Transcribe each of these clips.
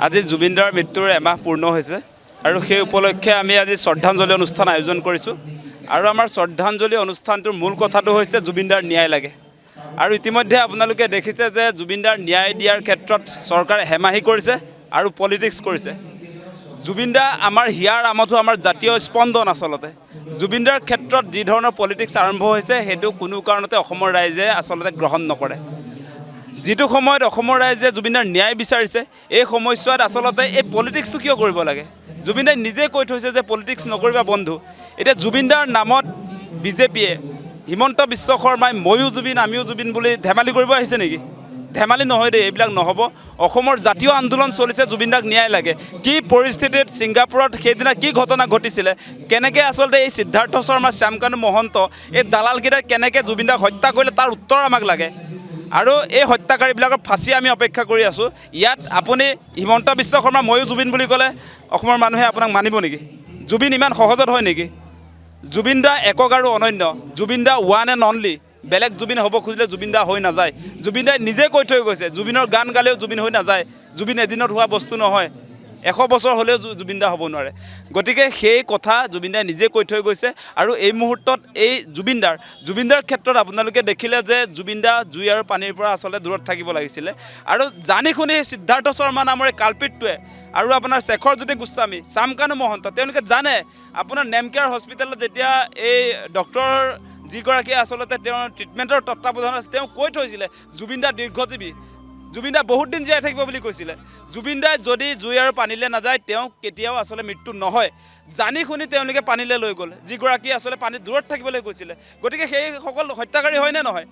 আজি জুবিনদাৰ মৃত্যুৰ এমাহ পূৰ্ণ হৈছে আৰু সেই উপলক্ষে আমি আজি শ্ৰদ্ধাঞ্জলি অনুষ্ঠান আয়োজন কৰিছোঁ আৰু আমাৰ শ্ৰদ্ধাঞ্জলি অনুষ্ঠানটোৰ মূল কথাটো হৈছে জুবিনদাৰ ন্যায় লাগে আৰু ইতিমধ্যে আপোনালোকে দেখিছে যে জুবিনদাৰ ন্যায় দিয়াৰ ক্ষেত্ৰত চৰকাৰে হেমাহি কৰিছে আৰু পলিটিক্স কৰিছে। জুবিনদা আমাৰ হিয়াৰ আমঠু আমাৰ জাতীয় স্পন্দন আচলতে জুবিনদাৰ ক্ষেত্ৰত যি ধৰণৰ পলিটিক্স আৰম্ভ হৈছে সেইটো কোনো কাৰণতে অসমৰ ৰাইজে আচলতে গ্ৰহণ নকৰে। যিটো সময়ত অসমৰ ৰাইজে জুবিনদাৰ ন্যায় বিচাৰিছে এই সময়ছোৱাত আচলতে এই পলিটিক্সটো কিয় কৰিব লাগে? জুবিনদাই নিজে কৈ থৈছে যে পলিটিক্স নকৰিবা বন্ধু। এতিয়া জুবিনদাৰ নামত বিজেপিয়ে হিমন্ত বিশ্ব শৰ্মাই ময়ো জুবিন আমিও জুবিন বুলি ধেমালি কৰিব আহিছে নেকি? ধেমালি নহয় দেই, এইবিলাক নহ'ব। অসমৰ জাতীয় আন্দোলন চলিছে, জুবিনদাক ন্যায় লাগে। কি পৰিস্থিতিত ছিংগাপুৰত সেইদিনা কি ঘটনা ঘটিছিলে, কেনেকৈ আচলতে এই সিদ্ধাৰ্থ শৰ্মা শ্যামকানু মহন্ত এই দালালকেইটাই কেনেকৈ জুবিনদাক হত্যা কৰিলে তাৰ উত্তৰ আমাক লাগে আৰু এই হত্যাকাৰীবিলাকৰ ফাঁচি আমি অপেক্ষা কৰি আছোঁ। ইয়াত আপুনি হিমন্ত বিশ্ব শৰ্মা ময়ো জুবিন বুলি ক'লে অসমৰ মানুহে আপোনাক মানিব নেকি? জুবিন ইমান সহজত হয় নেকি? জুবিনদা একক আৰু অনন্য, জুবিনদা ওৱান এণ্ড অনলি। বেলেগ জুবিন হ'ব খুজিলে জুবিনদা হৈ নাযায়। জুবিনদাই নিজে কৈ থৈ গৈছে জুবিনৰ গান গালেও জুবিন হৈ নাযায়। জুবিন এদিনত হোৱা বস্তু নহয়, 100 বছৰ হ'লেও জুবিনদা হ'ব নোৱাৰে। গতিকে সেই কথা জুবিনদাই নিজে কৈ থৈ গৈছে আৰু এই মুহূৰ্তত এই জুবিনদাৰ ক্ষেত্ৰত আপোনালোকে দেখিলে যে জুবিনদা জুই আৰু পানীৰ পৰা আচলতে দূৰত থাকিব লাগিছিলে আৰু জানি শুনি সিদ্ধাৰ্থ শৰ্মা নামৰ এই কালপিতটোৱে আৰু আপোনাৰ শেখৰজ্যোতি গোস্বামী, শ্যামকানু মহন্ত তেওঁলোকে জানে আপোনাৰ নেমকেয়াৰ হস্পিটেলত যেতিয়া এই ডক্টৰ যিগৰাকীয়ে আচলতে তেওঁৰ ট্ৰিটমেণ্টৰ তত্ত্বাৱধানত আছে তেওঁ কৈ থৈছিলে জুবিনদা দীৰ্ঘজীৱী, জুবিনদা বহুত দিন জীয়াই থাকিব বুলি কৈছিলে। জুবিনদাই যদি জুই আৰু পানীলৈ নাযায় তেওঁ কেতিয়াও আচলতে মৃত্যু নহয়। জানি শুনি তেওঁলোকে পানীলৈ লৈ গ'ল, যিগৰাকী আচলতে পানীত দূৰত থাকিবলৈ কৈছিলে। গতিকে সেইসকল হত্যাকাৰী হয়নে নহয়?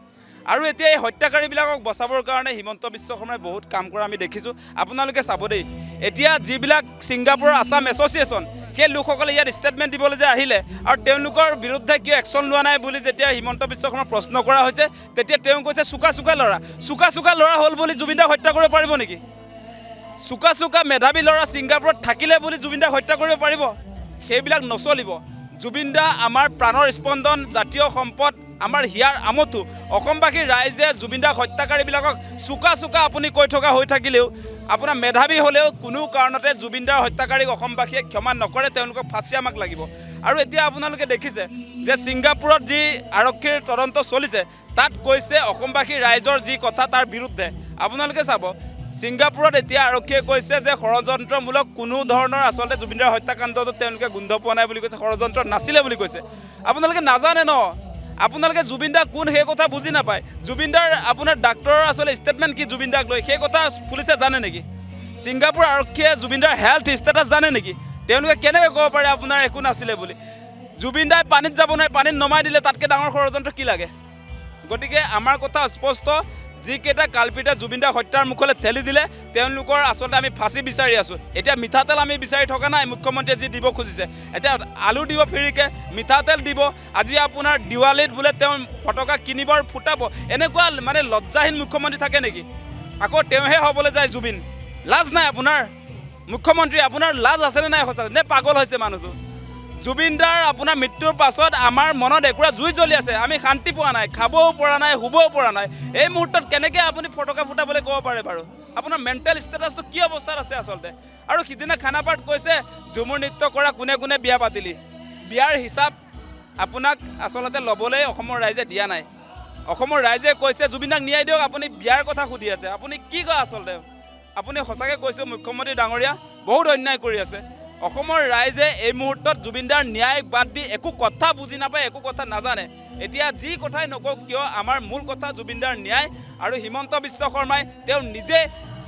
আৰু এতিয়া এই হত্যাকাৰীবিলাকক বচাবৰ কাৰণে হিমন্ত বিশ্ব শৰ্মাই বহুত কাম কৰা আমি দেখিছোঁ। আপোনালোকে চাব দেই, এতিয়া যিবিলাক ছিংগাপুৰৰ আছাম এছ'চিয়েশ্যন সেই লোকসকলে ইয়াত ষ্টেটমেণ্ট দিবলৈ যে আহিলে আৰু তেওঁলোকৰ বিৰুদ্ধে কিয় একশ্যন লোৱা নাই বুলি যেতিয়া হিমন্ত বিশ্ব শৰ্মাক প্ৰশ্ন কৰা হৈছে তেতিয়া তেওঁ কৈছে চোকা ল'ৰা হ'ল বুলি জুবিনদাক হত্যা কৰিব পাৰিব নেকি? চোকা মেধাৱী ল'ৰা ছিংগাপুৰত থাকিলে বুলি জুবিনদাক হত্যা কৰিব পাৰিব? সেইবিলাক নচলিব। জুবিনদা আমাৰ প্ৰাণৰ স্পন্দন, জাতীয় সম্পদ, আমাৰ হিয়াৰ আমঠু। অসমবাসীৰ ৰাইজে জুবিনদাক হত্যাকাৰীবিলাকক চোকা আপুনি কৈ থকা হৈ থাকিলেও আপোনাৰ মেধাৱী হ'লেও কোনো কাৰণতে জুবিনদাৰ হত্যাকাৰীক অসমবাসীয়ে ক্ষমা নকৰে, তেওঁলোকক ফাঁচি আমাক লাগিব। আৰু এতিয়া আপোনালোকে দেখিছে যে ছিংগাপুৰত যি আৰক্ষীৰ তদন্ত চলিছে তাত কৈছে অসমবাসী ৰাইজৰ যি কথা তাৰ বিৰুদ্ধে। আপোনালোকে চাব ছিংগাপুৰত এতিয়া আৰক্ষীয়ে কৈছে যে ষড়যন্ত্ৰমূলক কোনো ধৰণৰ আচলতে জুবিনদাৰ হত্যাকাণ্ডটো তেওঁলোকে গোন্ধ পোৱা নাই বুলি কৈছে, ষড়যন্ত্ৰ নাছিলে বুলি কৈছে। আপোনালোকে নাজানে ন, আপোনালোকে জুবিনদা কোন সেই কথা বুজি নাপায়। জুবিনদাৰ আপোনাৰ ডাক্তৰৰ আচলতে ষ্টেটমেণ্ট কি জুবিনদাক লৈ সেই কথা পুলিচে জানে নেকি? ছিংগাপুৰ আৰক্ষীয়ে জুবিনদাৰ হেল্থ ষ্টেটাছ জানে নেকি? তেওঁলোকে কেনেকৈ ক'ব পাৰে আপোনাৰ একো নাছিলে বুলি? জুবিনদাই পানীত যাব নোৱাৰে, পানীত নমাই দিলে তাতকৈ ডাঙৰ ষড়যন্ত্ৰ কি লাগে? গতিকে আমাৰ কথা স্পষ্ট, যিকেইটা কালপিতে জুবিনদাক হত্যাৰ মুখলৈ ঠেলি দিলে তেওঁলোকৰ আচলতে আমি ফাঁচি বিচাৰি আছোঁ। এতিয়া মিঠাতেল আমি বিচাৰি থকা নাই, মুখ্যমন্ত্ৰীয়ে যি দিব খুজিছে এতিয়া আলু দিব ফ্ৰীকৈ, মিঠাতেল দিব। আজি আপোনাৰ দিৱালীত বোলে তেওঁ ফটকা কিনিব আৰু ফুটাব, এনেকুৱা মানে লজ্জাহীন মুখ্যমন্ত্ৰী থাকে নেকি? আকৌ তেওঁহে হ'বলৈ যায় জুবিন। লাজ নাই আপোনাৰ মুখ্যমন্ত্ৰী? আপোনাৰ লাজ আছেনে নাই? সঁচা নে পাগল হৈছে মানুহটো? জুবিনদাৰ আপোনাৰ মৃত্যুৰ পাছত আমাৰ মনত একুৰা জুই জ্বলি আছে, আমি শান্তি পোৱা নাই, খাবও পৰা নাই, শুবও পৰা নাই। এই মুহূৰ্তত কেনেকৈ আপুনি ফটকা ফুটাবলৈ ক'ব পাৰে বাৰু? আপোনাৰ মেণ্টেল ষ্টেটাছটো কি অৱস্থাত আছে আচলতে? আৰু সিদিনা খানাপাৰাত কৈছে ঝুমুৰ নৃত্য কৰা কোনে বিয়া পাতিলি, বিয়াৰ হিচাপ আপোনাক আচলতে ল'বলৈ অসমৰ ৰাইজে দিয়া নাই। অসমৰ ৰাইজে কৈছে জুবিনদাক ন্যায় দিয়ক, আপুনি বিয়াৰ কথা সুধি আছে। আপুনি কি কয় আচলতে? আপুনি সঁচাকৈ কৈছোঁ মুখ্যমন্ত্ৰী ডাঙৰীয়া বহুত অন্যায় কৰি আছে। অসমৰ ৰাইজে এই মুহূৰ্তত জুবিনদাৰ ন্যায় বাদ দি একো কথা বুজি নাপায়, একো কথা নাজানে। এতিয়া যি কথাই নকওক কিয় আমাৰ মূল কথা জুবিনদাৰ ন্যায়। আৰু হিমন্ত বিশ্ব শৰ্মাই তেওঁ নিজে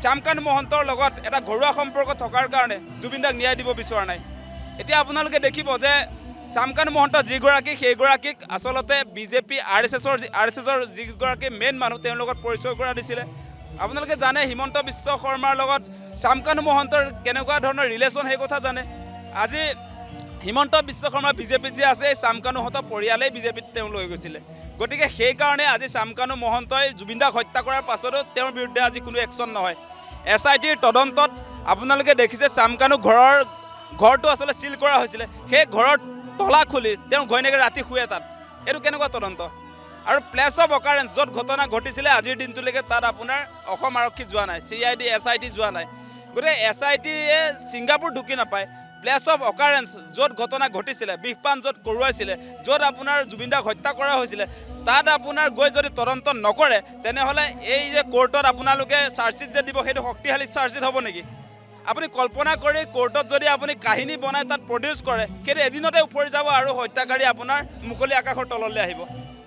শ্যামকানু মহন্তৰ লগত এটা ঘৰুৱা সম্পৰ্ক থকাৰ কাৰণে জুবিনদাক ন্যায় দিব বিচৰা নাই। এতিয়া আপোনালোকে দেখিব যে শ্যামকানু মহন্ত যিগৰাকী সেইগৰাকীক আচলতে বিজেপি আৰ এছ এছৰ যিগৰাকী মেইন মানুহ তেওঁৰ লগত পৰিচয় কৰা দিছিলে। আপোনালোকে জানে হিমন্ত বিশ্ব শৰ্মাৰ লগত শ্যামকানু মহন্তৰ কেনেকুৱা ধৰণৰ ৰিলেশ্যন সেই কথা জানে। আজি হিমন্ত বিশ্ব শৰ্মা বিজেপিত যে আছে, শ্যামকানুহঁতৰ পৰিয়ালেই বিজেপিত তেওঁ লৈ গৈছিলে। গতিকে সেইকাৰণে আজি শ্যামকানু মহন্তই জুবিনদাক হত্যা কৰাৰ পাছতো তেওঁৰ বিৰুদ্ধে আজি কোনো একশ্যন নহয়। SITৰ তদন্তত আপোনালোকে দেখিছে শ্যামকানু ঘৰটো আচলতে চিল কৰা হৈছিলে, সেই ঘৰৰ তলা খুলি তেওঁৰ ঘৈণীয়েকে ৰাতি শুৱে তাত। এইটো কেনেকুৱা তদন্ত? আৰু প্লেচ অফ অকাৰেঞ্চ য'ত ঘটনা ঘটিছিলে আজিৰ দিনটোলৈকে তাত আপোনাৰ অসম আৰক্ষী যোৱা নাই, CID SIT যোৱা নাই। গতিকে SITয়ে ছিংগাপুৰ ঢুকি নাপায়, প্লেচ অফ অকাৰেঞ্চ য'ত ঘটনা ঘটিছিলে, বিষপান য'ত কৰোৱাইছিলে, য'ত আপোনাৰ জুবিন দাক হত্যা কৰা হৈছিলে, তাত আপোনাৰ গৈ যদি তদন্ত নকৰে তেনেহ'লে এই যে কোৰ্টত আপোনালোকে চাৰ্জশ্বিট যে দিব সেইটো শক্তিশালী চাৰ্জশ্বিট হ'ব নেকি? আপুনি কল্পনা কৰি কোৰ্টত যদি আপুনি কাহিনী বনাই তাত প্ৰডিউচ কৰে, সেইটো এদিনতে উপৰি যাব আৰু হত্যাকাৰী আপোনাৰ মুকলি আকাশৰ তললৈ আহিব।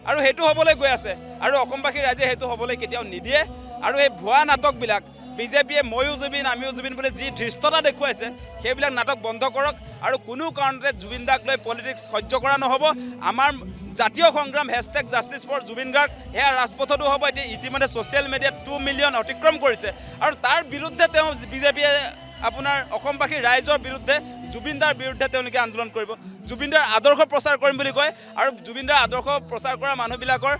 আৰু সেইটো হ'বলৈ গৈ আছে, আৰু অসমবাসী ৰাইজে সেইটো হ'বলৈ কেতিয়াও নিদিয়ে। আৰু এই ভুৱা নাটকবিলাক বিজেপিয়ে ময়ো জুবিন আমিও জুবিন বুলি যি ধৃষ্টতা দেখুৱাইছে সেইবিলাক নাটক বন্ধ কৰক। আৰু কোনো কাৰণতে জুবিন দাক লৈ পলিটিক্স সহ্য কৰা নহ'ব। আমাৰ জাতীয় সংগ্ৰাম #জাষ্টিছ ফৰ জুবিন গাৰ্গ সেয়া ৰাজপথতো হ'ব। এতিয়া ইতিমধ্যে ছ'চিয়েল মিডিয়াত 2 মিলিয়ন অতিক্ৰম কৰিছে, আৰু তাৰ বিৰুদ্ধে তেওঁ বিজেপিয়ে আপোনাৰ অসমবাসী ৰাইজৰ বিৰুদ্ধে জুবিন দাৰ বিৰুদ্ধে তেওঁলোকে আন্দোলন কৰিব। জুবিন দাৰ আদৰ্শ প্ৰচাৰ কৰিম বুলি কয়, আৰু জুবিন দাৰ আদৰ্শ প্ৰচাৰ কৰা মানুহবিলাকৰ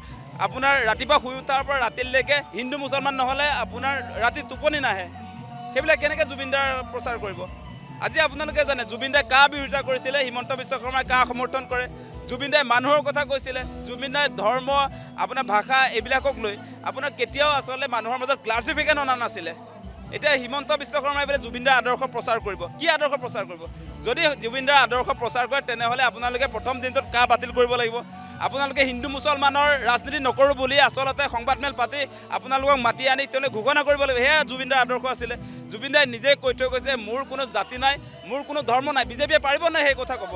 আপোনাৰ ৰাতিপুৱা শুই উঠাৰ পৰা ৰাতিলৈকে হিন্দু মুছলমান নহ'লে আপোনাৰ ৰাতি টোপনি নাহে। সেইবিলাক কেনেকৈ জুবিন দাৰ প্ৰচাৰ কৰিব? আজি আপোনালোকে জানে জুবিন দাই কাৰ বিৰোধিতা কৰিছিলে, হিমন্ত বিশ্ব শৰ্মাই কাৰ সমৰ্থন কৰে। জুবিন দাই মানুহৰ কথা কৈছিলে, জুবিন দাই ধৰ্ম আপোনাৰ ভাষা এইবিলাকক লৈ আপোনাৰ কেতিয়াও আচলতে মানুহৰ মাজত ক্লাছিফিকেশ্যন অনা নাছিলে। এতিয়া হিমন্ত বিশ্ব শৰ্মাই বোলে জুবিন দাৰ আদৰ্শ প্ৰচাৰ কৰিব। কি আদৰ্শ প্ৰচাৰ কৰিব? যদি জুবিন দাৰ আদৰ্শ প্ৰচাৰ কৰে তেনেহ'লে আপোনালোকে প্ৰথম দিনটোত কা বাতিল কৰিব লাগিব। আপোনালোকে হিন্দু মুছলমানৰ ৰাজনীতি নকৰোঁ বুলি আচলতে সংবাদমেল পাতি আপোনালোকক মাতি আনি তেওঁলোকে ঘোষণা কৰিব লাগিব। সেয়া জুবিন দাৰ আদৰ্শ আছিলে। জুবিন দাই নিজে কৈ থৈ গৈছে মোৰ কোনো জাতি নাই, মোৰ কোনো ধৰ্ম নাই। বিজেপিয়ে পাৰিব নাই সেই কথা ক'ব?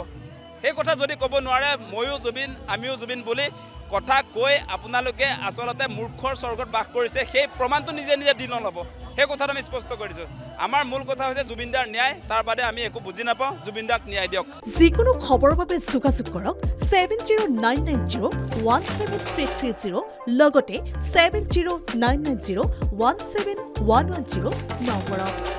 সেই কথা যদি ক'ব নোৱাৰে, ময়ো জুবিন আমিও জুবিন বুলি কথা কৈ আপোনালোকে আচলতে মূৰ্খৰ স্বৰ্গত বাস কৰিছে, সেই প্ৰমাণটো নিজে নিজে দি নল'ব। সেই কথাটো আমি স্পষ্ট কৰিছোঁ। আমাৰ মূল কথা হৈছে জুবিন দাৰ ন্যায়, তাৰ বাদে আমি একো বুজি নাপাওঁ। জুবিন দাক ন্যায় দিয়ক। যিকোনো খবৰৰ বাবে যোগাযোগ কৰক 7099017330 লগতে 7099017110 নম্বৰত।